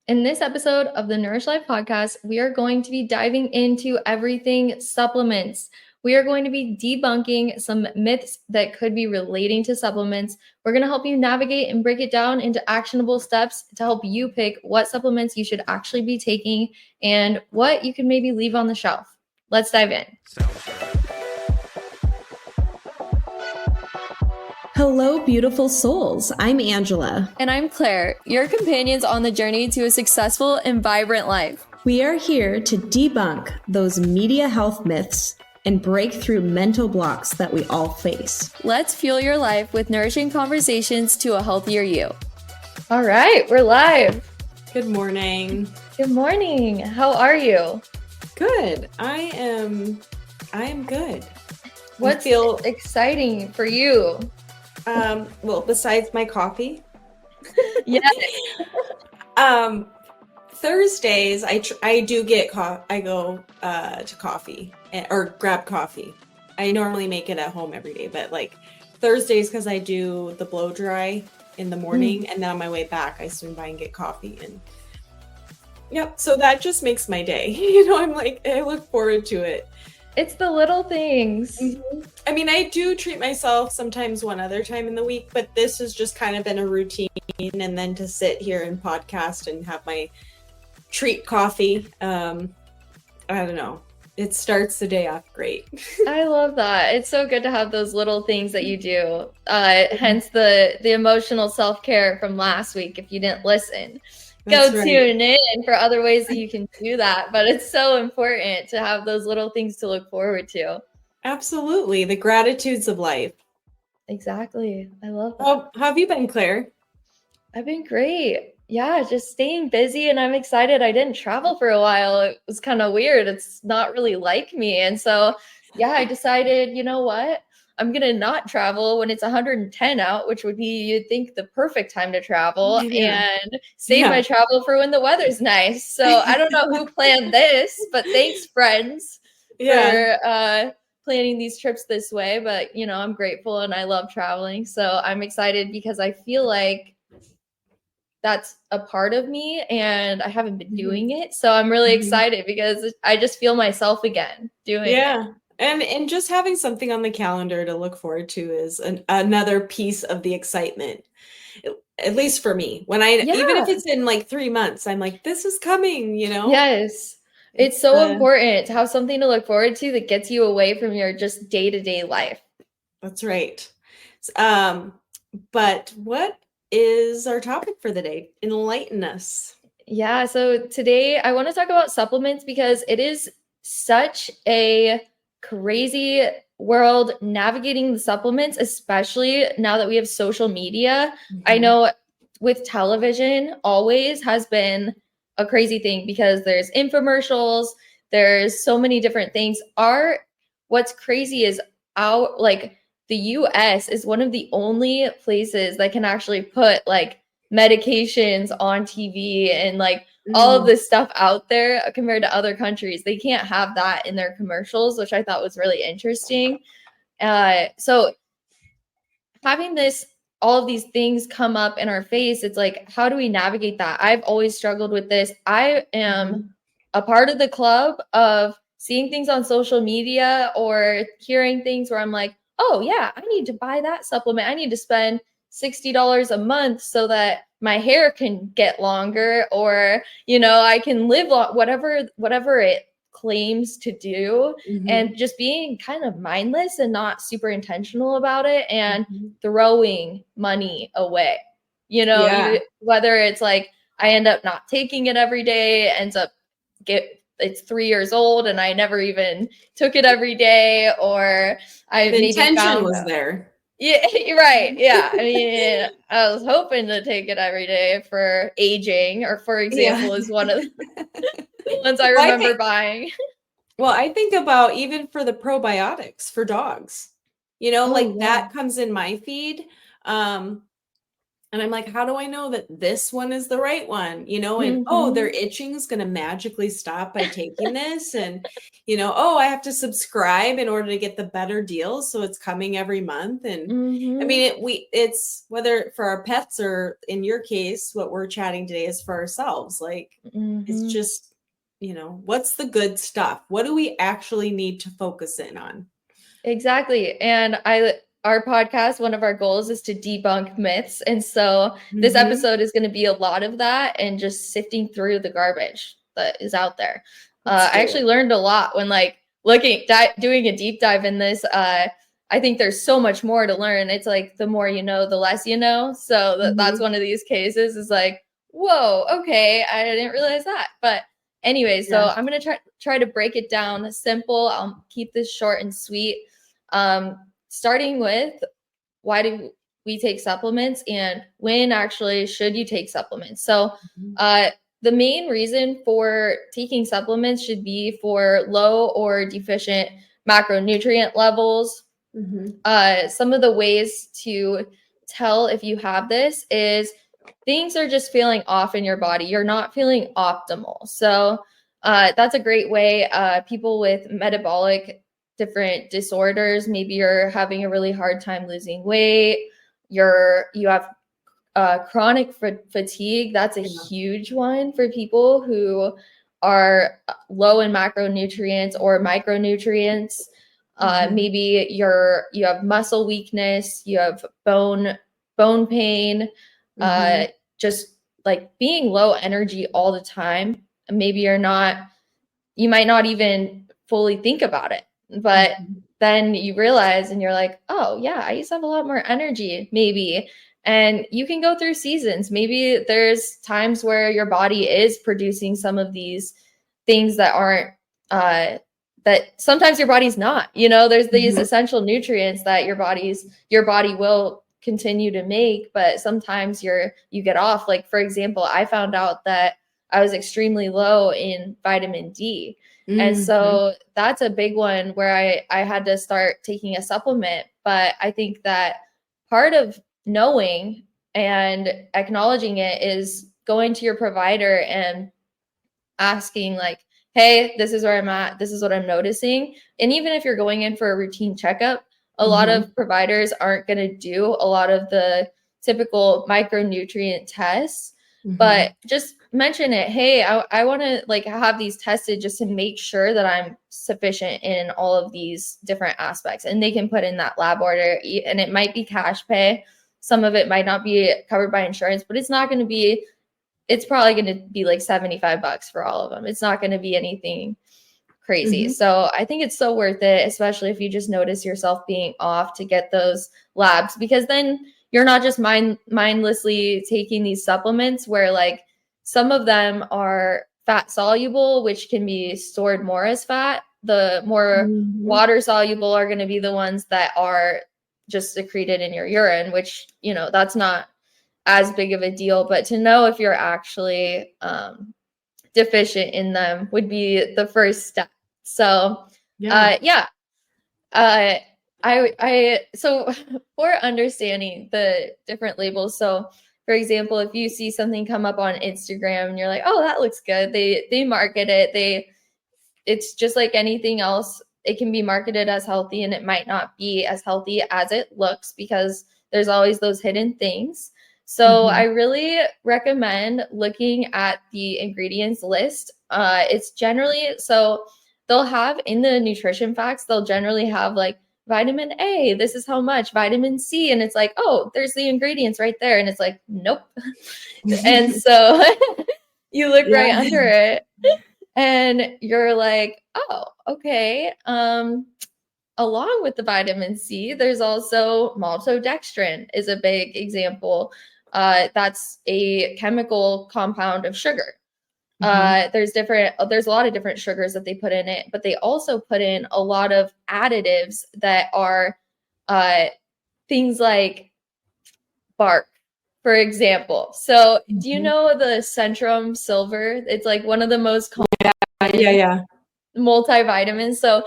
In this episode of the Nourished Life Podcast, we are going to be diving into everything supplements. We are going to be debunking some myths that could be relating to supplements. We're going to help you navigate and break it down into actionable steps to help you pick what supplements you should actually be taking and what you can maybe leave on the shelf. Let's dive in. Hello, beautiful souls. I'm Angela. And I'm Claire, your companions on the journey to a successful and vibrant life. We are here to debunk those media health myths and break through mental blocks that we all face. Let's fuel your life with nourishing conversations to a healthier you. All right, we're live. Good morning. Good morning. How are you? Good. I am good. What's exciting for you? Well, besides my coffee. Yeah. Thursdays, I do get I go to coffee or grab coffee. I normally make it at home every day, but like Thursdays, because I do the blow dry in the morning, and then on my way back, I swing by and get coffee. And yep, so that just makes my day. I'm like, I look forward to it. It's the little things. Mm-hmm. I mean, I do treat myself sometimes one other time in the week, but this has just kind of been a routine. And then to sit here and podcast and have my treat coffee, I don't know. It starts the day off great. I love that. It's so good to have those little things that you do. Hence the emotional self-care from last week. If you didn't listen, go tune in for other ways that you can do that. But it's so important to have those little things to look forward to. Absolutely. The gratitudes of life. Exactly. I love that. Oh, how have you been, Claire? I've been great. Yeah, just staying busy, and I'm excited. I didn't travel for a while. It was kind of weird. It's not really like me. And so, yeah, I decided, you know what? I'm going to not travel when it's 110 out, which would be, you'd think, the perfect time to travel, and save my travel for when the weather's nice. So I don't know who planned this, but thanks, friends, for planning these trips this way. But, I'm grateful and I love traveling. So I'm excited because I feel like that's a part of me and I haven't been doing it. So I'm really excited because I just feel myself again doing it. And just having something on the calendar to look forward to is another piece of the excitement, at least for me. When even if it's in like 3 months, I'm like, this is coming, Yes. It's so important to have something to look forward to that gets you away from your just day-to-day life. That's right. But what is our topic for the day? Enlighten us. Yeah. So today I want to talk about supplements because it is such a crazy world navigating the supplements, especially now that we have social media. I know with television always has been a crazy thing because there's infomercials, there's so many different things. What's crazy is the US is one of the only places that can actually put like medications on TV and like all of this stuff out there compared to other countries. They can't have that in their commercials, which I thought was really interesting. So having all of these things come up in our face, it's like, how do we navigate that? I've always struggled with this. I am a part of the club of seeing things on social media or hearing things where I'm like, oh yeah, I need to buy that supplement. I need to spend $60 a month so that my hair can get longer, or, I can live whatever it claims to do, and just being kind of mindless and not super intentional about it and throwing money away, whether it's like, I end up not taking it every day, it's 3 years old and I never even took it every day, or the intention was there. Yeah, right. Yeah. I mean, I was hoping to take it every day for aging, or for example, is one of the ones I remember buying. Well, I think about even for the probiotics for dogs, that comes in my feed. And I'm like, how do I know that this one is the right one? And oh, their itching is going to magically stop by taking this. And, oh, I have to subscribe in order to get the better deals. So it's coming every month. And I mean, it's whether for our pets or in your case, what we're chatting today is for ourselves. Like, it's just, what's the good stuff? What do we actually need to focus in on? Exactly. And our podcast, one of our goals is to debunk myths. And so this episode is going to be a lot of that and just sifting through the garbage that is out there. I actually learned a lot when doing a deep dive in this. I think there's so much more to learn. It's like the more you know, the less you know. So that's one of these cases is like, whoa, okay, I didn't realize that. But anyway, so I'm going to try to break it down simple. I'll keep this short and sweet. Starting with why do we take supplements and when actually should you take supplements? So the main reason for taking supplements should be for low or deficient macronutrient levels. Some of the ways to tell if you have this is things are just feeling off in your body. You're not feeling optimal. So that's a great way. People with metabolic different disorders, maybe you're having a really hard time losing weight, you have chronic fatigue. That's a huge one for people who are low in macronutrients or micronutrients. Maybe you have muscle weakness, you have bone pain, just like being low energy all the time. Maybe you might not even fully think about it, but then you realize and you're like, oh yeah, I used to have a lot more energy maybe. And you can go through seasons. Maybe there's times where your body is producing some of these things that aren't, that sometimes your body's not, there's these essential nutrients that your body will continue to make, but sometimes you get off. Like, for example, I found out that I was extremely low in vitamin D. And so that's a big one where I had to start taking a supplement. But I think that part of knowing and acknowledging it is going to your provider and asking like, hey, this is where I'm at. This is what I'm noticing. And even if you're going in for a routine checkup, a lot of providers aren't going to do a lot of the typical micronutrient tests, but just mention it. Hey, I want to like have these tested just to make sure that I'm sufficient in all of these different aspects. And they can put in that lab order, and it might be cash pay. Some of it might not be covered by insurance, but it's probably going to be like $75 for all of them. It's not going to be anything crazy. So I think it's so worth it, especially if you just notice yourself being off, to get those labs, because then you're not just mindlessly taking these supplements where like some of them are fat soluble, which can be stored more as fat. The more water soluble are going to be the ones that are just secreted in your urine, which, that's not as big of a deal, but to know if you're actually deficient in them would be the first step. So so for understanding the different labels, so for example, if you see something come up on Instagram and you're like, oh, that looks good, they market it, it's just like anything else. It can be marketed as healthy and it might not be as healthy as it looks, because there's always those hidden things. So I really recommend looking at the ingredients list. It's generally, so they'll have in the nutrition facts, they'll generally have like vitamin A, this is how much, vitamin C, and it's like, oh, there's the ingredients right there. And it's like, nope. And so you look right under it and you're like, oh, okay. Along with the vitamin C, there's also maltodextrin is a big example. That's a chemical compound of sugar. There's a lot of different sugars that they put in it, but they also put in a lot of additives that are things like bark, for example. So do you know the Centrum Silver? It's like one of the most common multivitamins. So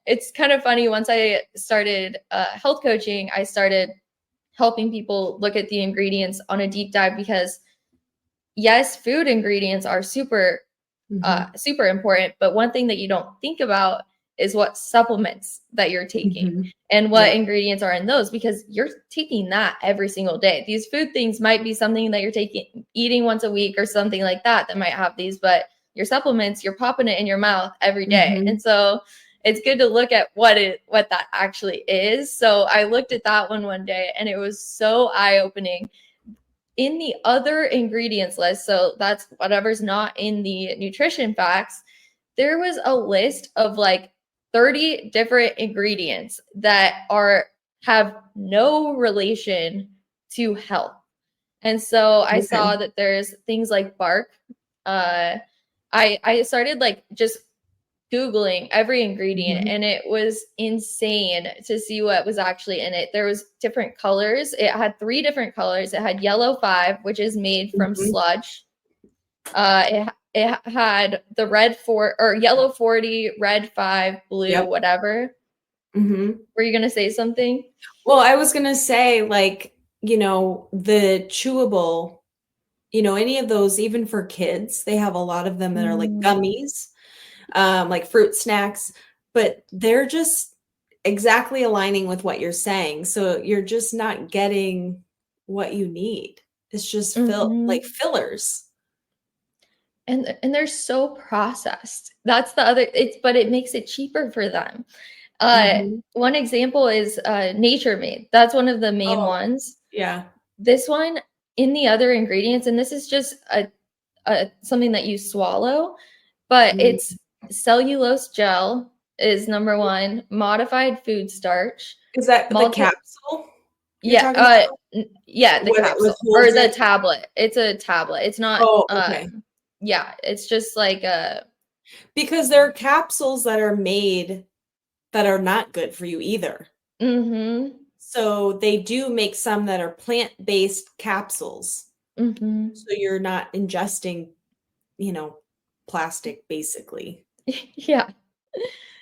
it's kind of funny. Once I started health coaching, I started helping people look at the ingredients on a deep dive, because yes, food ingredients are super super important, but one thing that you don't think about is what supplements that you're taking and what ingredients are in those, because you're taking that every single day. These food things might be something that you're eating once a week or something like that might have these, but your supplements, you're popping it in your mouth every day. And so it's good to look at what that actually is. So I looked at that one day and it was so eye-opening. In the other ingredients list, so that's whatever's not in the nutrition facts, there was a list of like 30 different ingredients that have no relation to health. And so I saw that there's things like bark. I started like just Googling every ingredient, and it was insane to see what was actually in it. There was different colors. It had 3 different colors. It had yellow 5, which is made from sludge. It had the red 4 or yellow 40, red 5, blue, whatever. Were you gonna say something? Well, I was gonna say, like, the chewable, any of those, even for kids, they have a lot of them that are like gummies. Like fruit snacks, but they're just exactly aligning with what you're saying. So you're just not getting what you need. It's just like fillers. And they're so processed. That's the other, but it makes it cheaper for them. One example is Nature Made. That's one of the main ones. Yeah. This one, in the other ingredients, and this is just something that you swallow, but it's cellulose gel is number 1, modified food starch. Is that the capsule? Yeah, the capsule or the tablet. It's a tablet. It's not yeah, it's just like because there are capsules that are made that are not good for you either. So they do make some that are plant-based capsules. So you're not ingesting, plastic, basically. Yeah.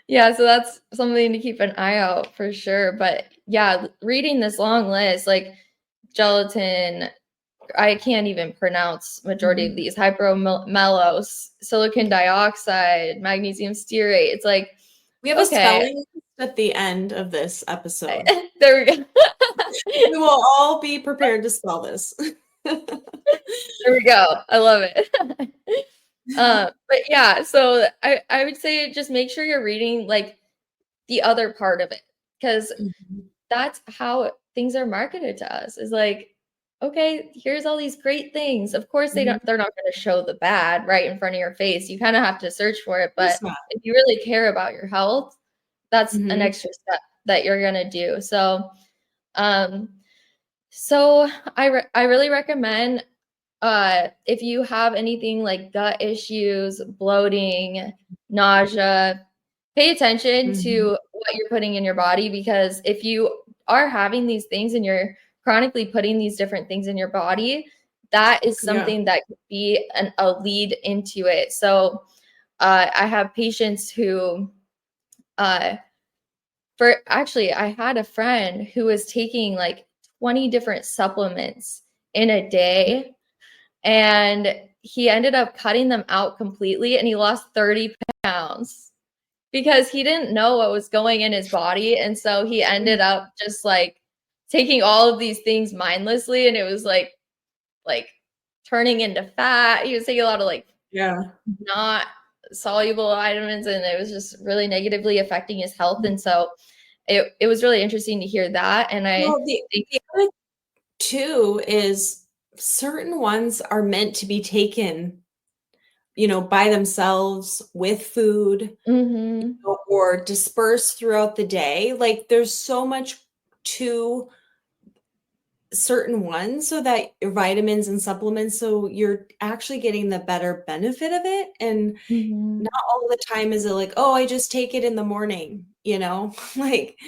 So that's something to keep an eye out for sure. But yeah, reading this long list, like gelatin, I can't even pronounce majority of these, hypromellose, silicon dioxide, magnesium stearate. It's like, we have a spelling at the end of this episode. There we go. We will all be prepared to spell this. There we go. I love it. But yeah, so I would say just make sure you're reading like the other part of it, because that's how things are marketed to us, is like, okay, here's all these great things. Of course, they're not going to show the bad right in front of your face. You kind of have to search for it. But if you really care about your health, that's an extra step that you're going to do. So, I really recommend, if you have anything like gut issues, bloating, nausea, pay attention to what you're putting in your body, because if you are having these things and you're chronically putting these different things in your body, that is something that could be a lead into it. So I have patients who, I had a friend who was taking like 20 different supplements in a day, and he ended up cutting them out completely, and he lost 30 pounds because he didn't know what was going in his body. And so he ended up just like taking all of these things mindlessly, and it was like turning into fat. He was taking a lot of like not soluble vitamins, and it was just really negatively affecting his health. And so it was really interesting to hear that. And the other too is certain ones are meant to be taken, by themselves with food, or dispersed throughout the day. Like there's so much to certain ones, so that your vitamins and supplements, so you're actually getting the better benefit of it. And not all the time is it like, oh, I just take it in the morning, like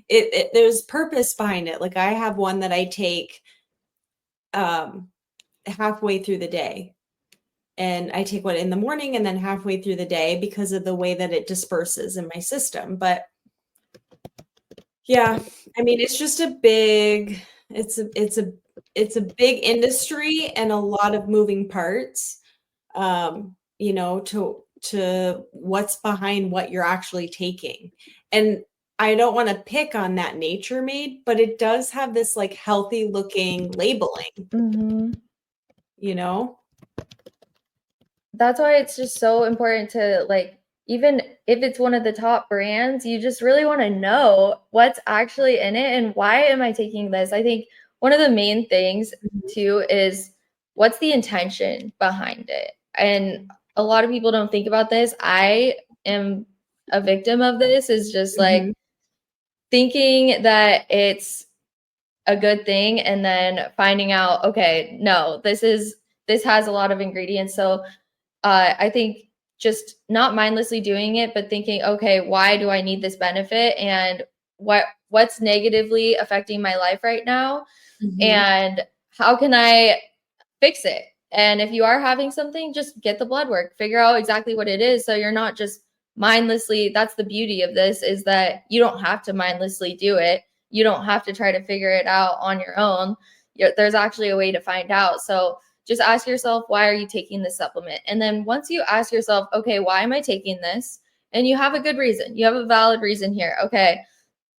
there's purpose behind it. Like I have one that I take halfway through the day, and I take one in the morning and then halfway through the day because of the way that it disperses in my system. But yeah, I mean, it's just a big it's a big industry and a lot of moving parts, to what's behind what you're actually taking. And I don't want to pick on that Nature Made, but it does have this like healthy looking labeling, Mm-hmm. That's why it's just so important to, like, even if it's one of the top brands, you just really want to know what's actually in it and why am I taking this? I think one of the main things too is what's the intention behind it. And a lot of people don't think about this. I am a victim of this, is just like thinking that it's a good thing and then finding out, okay, no, this has a lot of ingredients. So I think just not mindlessly doing it, but thinking, okay, why do I need this benefit, and what's negatively affecting my life right now, and how can I fix it? And if you are having something, just get the blood work, figure out exactly what it is, so you're not just mindlessly. That's the beauty of this, is that you don't have to mindlessly do it. You don't have to try to figure it out on your own. There's actually a way to find out. So just ask yourself, why are you taking this supplement? And then once you ask yourself, okay, why am I taking this? And you have a good reason. You have a valid reason here. Okay,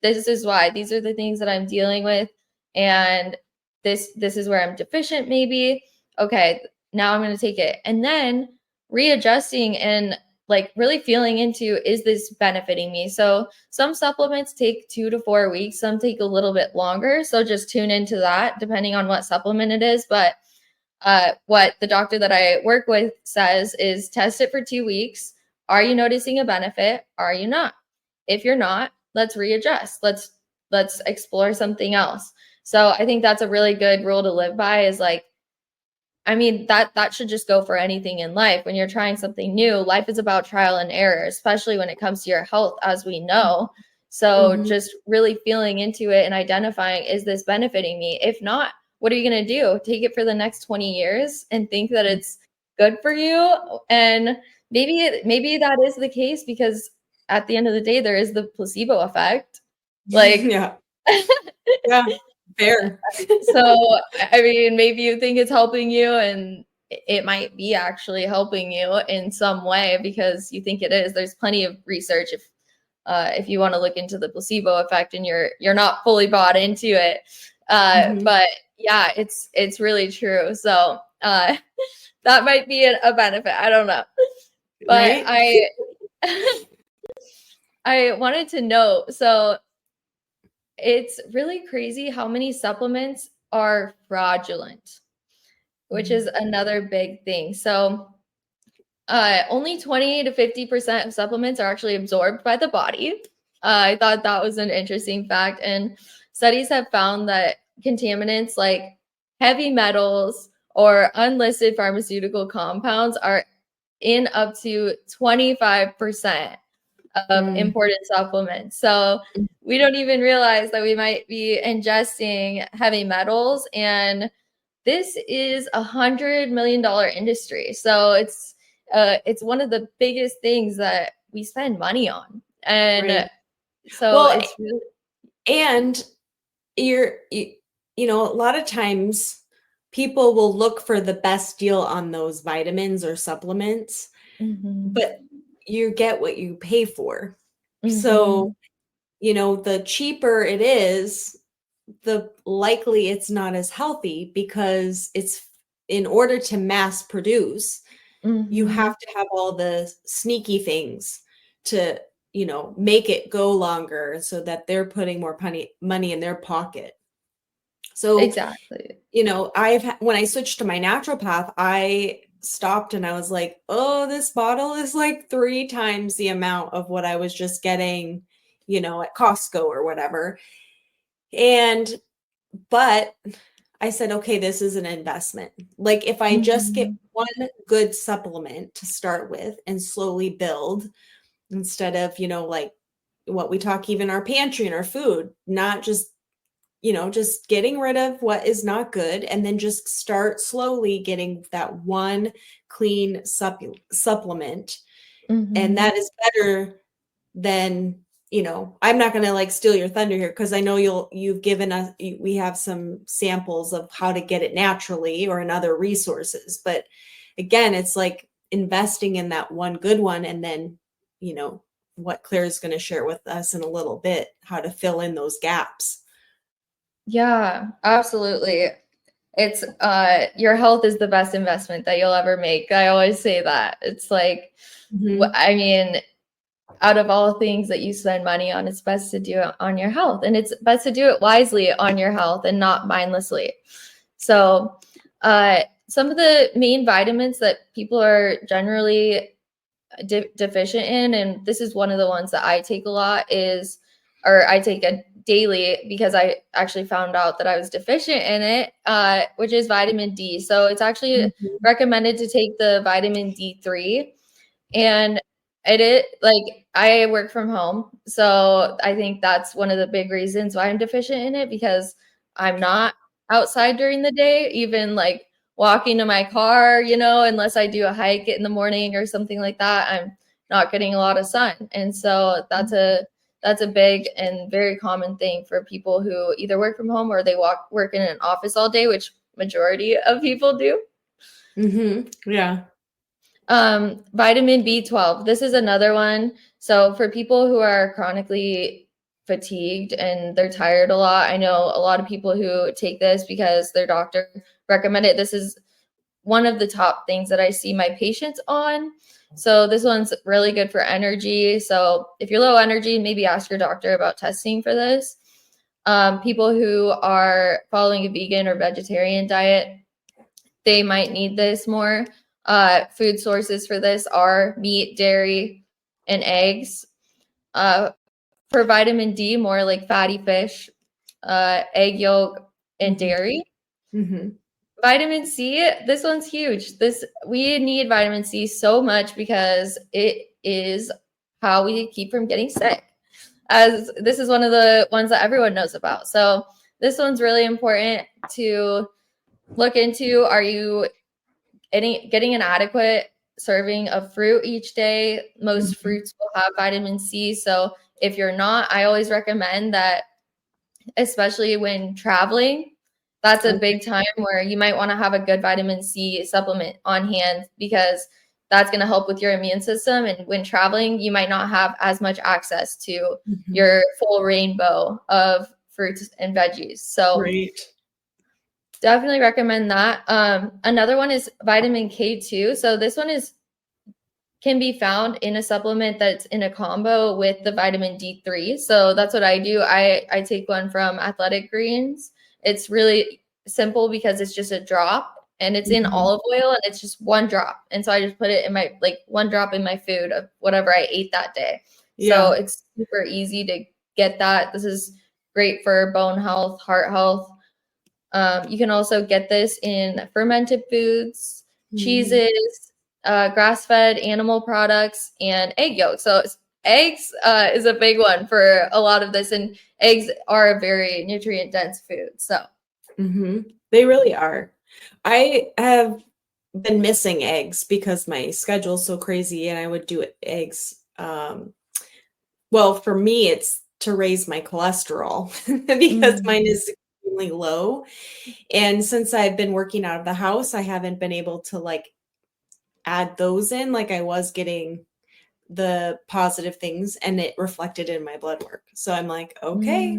this is why. These are the things that I'm dealing with. And this is where I'm deficient maybe. Okay, now I'm going to take it. And then readjusting and like really feeling into, is this benefiting me? So some supplements take 2 to 4 weeks. Some take a little bit longer. So just tune into that depending on what supplement it is. But what the doctor that I work with says is test it for 2 weeks. Are you noticing a benefit? Are you not? If you're not, let's readjust. Let's explore something else. So I think that's a really good rule to live by, is like, I mean, that should just go for anything in life. When you're trying something new, life is about trial and error, especially when it comes to your health, as we know. So just really feeling into it and identifying, is this benefiting me? If not, what are you going to do? Take it for the next 20 years and think that it's good for you? And maybe that is the case, because at the end of the day, there is the placebo effect. Like, yeah, fair. so, I mean, maybe you think it's helping you, and it might be actually helping you in some way because you think it is. There's plenty of research if you want to look into the placebo effect and you're not fully bought into it. But yeah, it's really true. So that might be a benefit. I don't know. But Right? I wanted to know, so it's really crazy how many supplements are fraudulent, which is another big thing. So only 20 to 50% of supplements are actually absorbed by the body. I thought that was an interesting fact. And studies have found that contaminants like heavy metals or unlisted pharmaceutical compounds are in up to 25% of imported supplements. So we don't even realize that we might be ingesting heavy metals. And this is $100 million industry. So it's one of the biggest things that we spend money on. And so it's really, and a lot of times people will look for the best deal on those vitamins or supplements, but you get what you pay for. So, the cheaper it is, the likely it's not as healthy, because it's, in order to mass produce, you have to have all the sneaky things to, make it go longer so that they're putting more money in their pocket. So exactly. When I switched to my naturopath, I stopped and I was like, oh, this bottle is like 3 times the amount of what I was just getting, at Costco or whatever. But I said, okay, this is an investment. Like, if I just get one good supplement to start with and slowly build, instead of, like what we talk, even our pantry and our food, not just, just getting rid of what is not good, and then just start slowly getting that one clean supplement. And that is better than I'm not going to like steal your thunder here, because I know you've given us, we have some samples of how to get it naturally or in other resources. But again, it's like investing in that one good one, and then, what Claire's going to share with us in a little bit, how to fill in those gaps. Yeah, absolutely. It's your health is the best investment that you'll ever make. I always say that. It's like, I mean, out of all things that you spend money on, it's best to do it on your health, and it's best to do it wisely on your health and not mindlessly. So, some of the main vitamins that people are generally deficient in, and this is one of the ones that I take a lot, I take a daily because I actually found out that I was deficient in it, which is vitamin D. So it's actually recommended to take the vitamin D3. And like, I work from home. So I think that's one of the big reasons why I'm deficient in it, because I'm not outside during the day, even like walking to my car, unless I do a hike in the morning or something like that, I'm not getting a lot of sun. And so that's a big and very common thing for people who either work from home or they work in an office all day, which majority of people do. Yeah. Vitamin B12. This is another one. So for people who are chronically fatigued and they're tired a lot, I know a lot of people who take this because their doctor recommended it. This is one of the top things that I see my patients on. So this one's really good for energy. So if you're low energy, maybe ask your doctor about testing for this. People who are following a vegan or vegetarian diet, they might need this more. Food sources for this are meat, dairy, and eggs. For vitamin D, more like fatty fish, egg yolk, and dairy. Vitamin C, this one's huge. We need vitamin C so much because it is how we keep from getting sick. As this is one of the ones that everyone knows about. So this one's really important to look into. Are you getting an adequate serving of fruit each day? Most fruits will have vitamin C. So if you're not, I always recommend that, especially when traveling, that's a big time where you might want to have a good vitamin C supplement on hand, because that's going to help with your immune system. And when traveling, you might not have as much access to your full rainbow of fruits and veggies. So definitely recommend that. Another one is vitamin K2. So this one can be found in a supplement that's in a combo with the vitamin D3. So that's what I do. I take one from Athletic Greens. It's really simple because it's just a drop, and it's in olive oil, and it's just one drop. And so I just put it in my, like, one drop in my food of whatever I ate that day. So it's super easy to get that. This is great for bone health, heart health. You can also get this in fermented foods, cheeses, grass-fed animal products, and egg yolk. So eggs is a big one for a lot of this, and eggs are a very nutrient-dense food. So they really are. I have been missing eggs because my schedule's so crazy, and I would do eggs. Well, for me, it's to raise my cholesterol because mine is extremely low. And since I've been working out of the house, I haven't been able to like add those in like I was getting the positive things, and it reflected in my blood work. So I'm like, okay.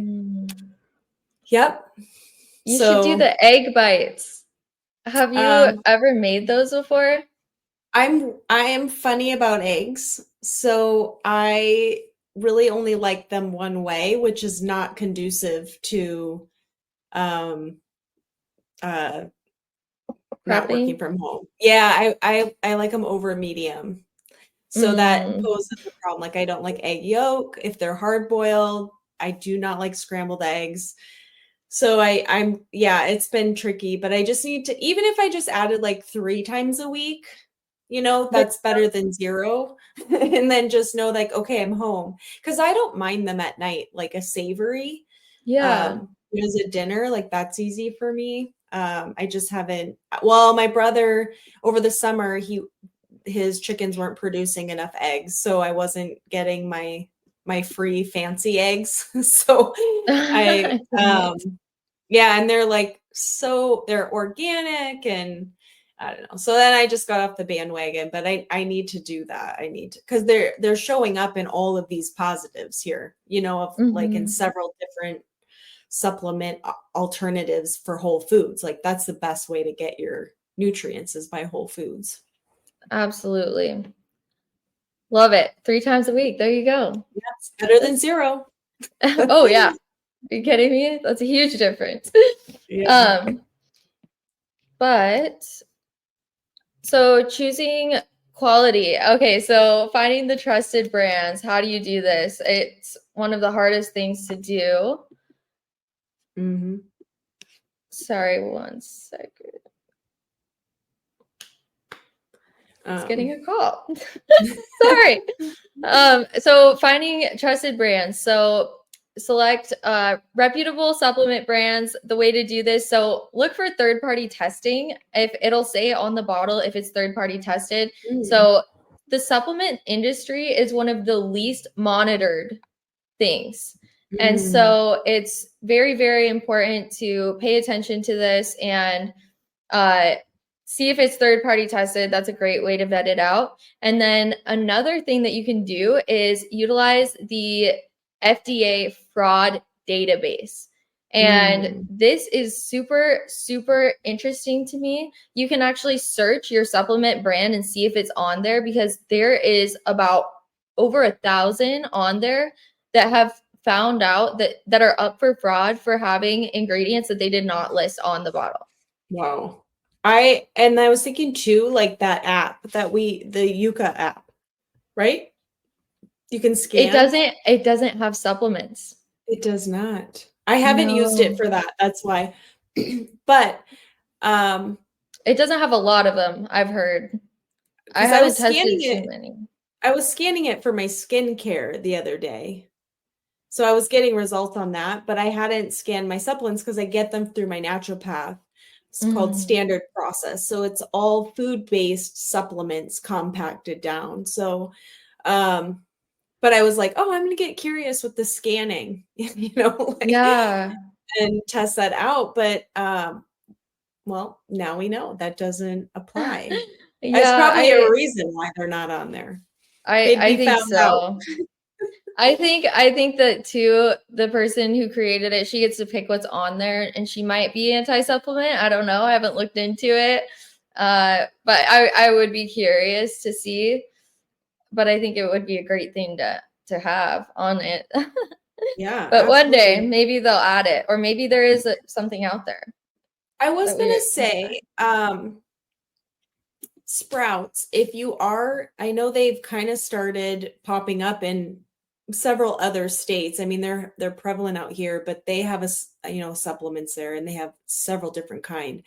Yep. You should do the egg bites. Have you ever made those before? I am funny about eggs. So I really only like them one way, which is not conducive to not working from home. Yeah, I like them over medium. So that poses a problem. Like, I don't like egg yolk if they're hard boiled. I do not like scrambled eggs. So it's been tricky, but I just need to, even if I just added like 3 times a week, that's better than 0. And then just know like, okay, I'm home. Cause I don't mind them at night, like a savory. As a dinner, like that's easy for me. I just haven't, well, my brother over the summer, his chickens weren't producing enough eggs. So I wasn't getting my my free fancy eggs. So I yeah, and they're like they're organic and I don't know. So then I just got off the bandwagon, but I need to do that. I need to, because they're showing up in all of these positives here, of like in several different supplement alternatives for whole foods. Like that's the best way to get your nutrients is by whole foods. Absolutely. Love it. 3 times a week. There you go. Yeah, it's better than 0. Oh yeah. Are you kidding me? That's a huge difference. Yeah. But so choosing quality. Okay, so finding the trusted brands. How do you do this? It's one of the hardest things to do. Sorry, one second. It's getting a call. Sorry. So finding trusted brands. So select reputable supplement brands. The way to do this, so look for third-party testing. If it'll say on the bottle if it's third-party tested. So the supplement industry is one of the least monitored things. And so it's very, very important to pay attention to this and see if it's third-party tested. That's a great way to vet it out. And then another thing that you can do is utilize the FDA fraud database. And this is super, super interesting to me. You can actually search your supplement brand and see if it's on there, because there is about over 1,000 on there that have found out that are up for fraud for having ingredients that they did not list on the bottle. Wow. I was thinking too, like that app the Yuka app, right? You can scan. It doesn't have supplements. It does not. I haven't used it for that. That's why. But it doesn't have a lot of them, I've heard. I haven't tested too many. I was scanning it for my skincare the other day. So I was getting results on that, but I hadn't scanned my supplements because I get them through my naturopath. It's called Standard Process. So it's all food-based supplements compacted down. So, but I was like, oh, I'm going to get curious with the scanning, and test that out. But, well, now we know that doesn't apply. There's probably a reason why they're not on there. I think so. I think that too, the person who created it, she gets to pick what's on there, and she might be anti-supplement. I don't know. I haven't looked into it. But I would be curious to see. But I think it would be a great thing to have on it. Yeah. But one day maybe they'll add it, or maybe there is something out there. I was going to say, Sprouts, I know they've kind of started popping up in several other states. I mean, they're prevalent out here, but they have supplements there, and they have several different kind.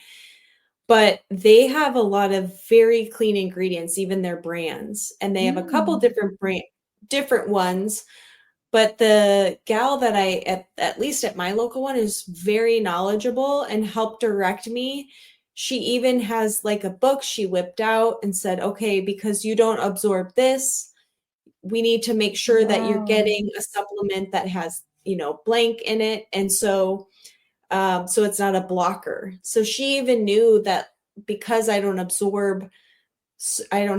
But they have a lot of very clean ingredients, even their brands, and they have a couple different ones. But the gal that at least at my local one, is very knowledgeable and helped direct me. She even has like a book she whipped out and said, okay, because you don't absorb this, we need to make sure that you're getting a supplement that has, blank in it. And so it's not a blocker. So she even knew that because I don't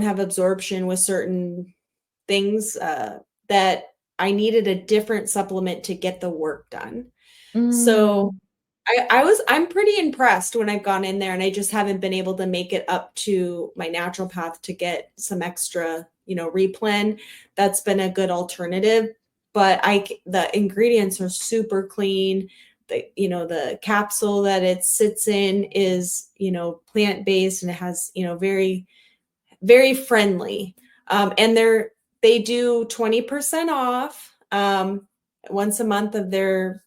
have absorption with certain things, that I needed a different supplement to get the work done. So I'm pretty impressed when I've gone in there, and I just haven't been able to make it up to my naturopath to get some extra, replen. That's been a good alternative, but the ingredients are super clean. The capsule that it sits in is, plant-based, and it has, very, very friendly. And they do 20% off once a month of their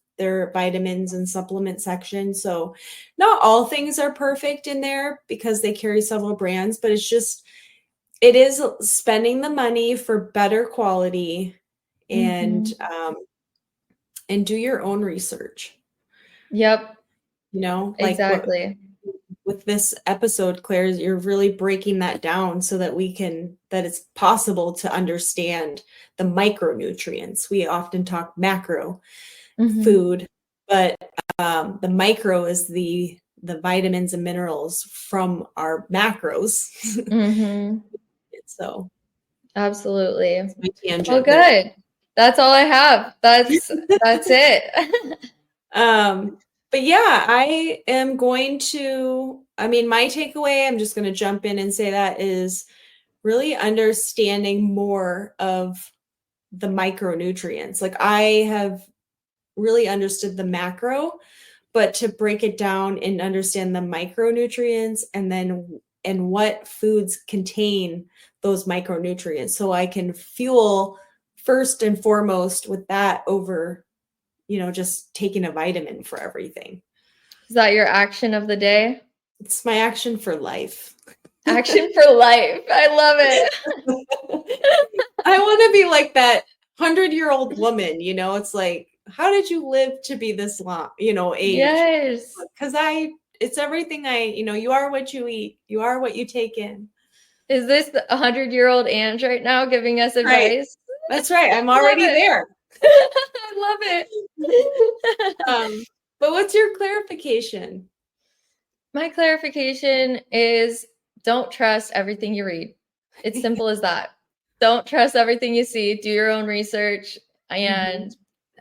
vitamins and supplement section. So not all things are perfect in there because they carry several brands, but it is spending the money for better quality and do your own research. Yep. Like exactly. with this episode, Claire, you're really breaking that down so that that it's possible to understand the micronutrients. We often talk macro food, but the micro is the vitamins and minerals from our macros. So absolutely. my tangent Well, good. That's all I have. That's it. But yeah, I am going to, my takeaway, I'm just going to jump in and say that is really understanding more of the micronutrients. Like I have really understood the macro, but to break it down and understand the micronutrients and what foods contain those micronutrients. So I can fuel first and foremost with that over just taking a vitamin for everything. Is that your action of the day? It's my action for life. Action for life. I love it. I want to be like that 100-year-old woman, it's like, how did you live to be this long, age? Yes. Because it's everything you are what you eat. You are what you take in. Is this the 100-year-old Ange right now giving us advice? Right. That's right. I'm already there. I love it. But what's your clarification? My clarification is don't trust everything you read. It's simple as that. Don't trust everything you see. Do your own research. And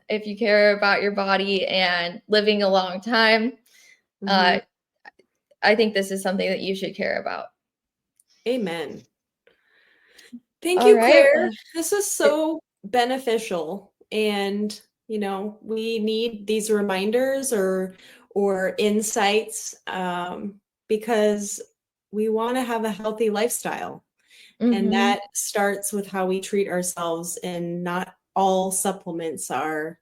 if you care about your body and living a long time, I think this is something that you should care about. Amen. Thank you, Claire. This is so beneficial. And, we need these reminders or insights because we want to have a healthy lifestyle. And that starts with how we treat ourselves, and not all supplements are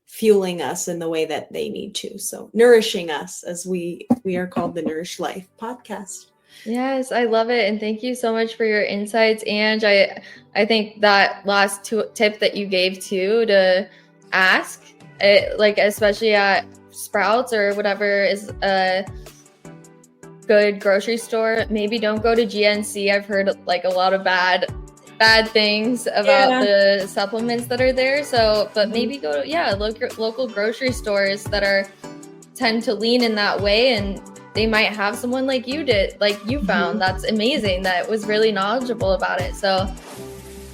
fueling us in the way that they need to. So nourishing us, as we are called the Nourished Life Podcast. Yes, I love it. And thank you so much for your insights. And I think that last tip that you gave too, to ask, especially at Sprouts or whatever is a good grocery store, maybe don't go to GNC. I've heard a lot of bad things about the supplements that are there. So, but maybe go to local grocery stores that tend to lean in that way, and they might have someone like you did, like you found. That's amazing. That was really knowledgeable about it. So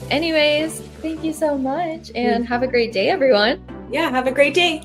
anyways, thank you so much, and have a great day, everyone. Yeah, have a great day.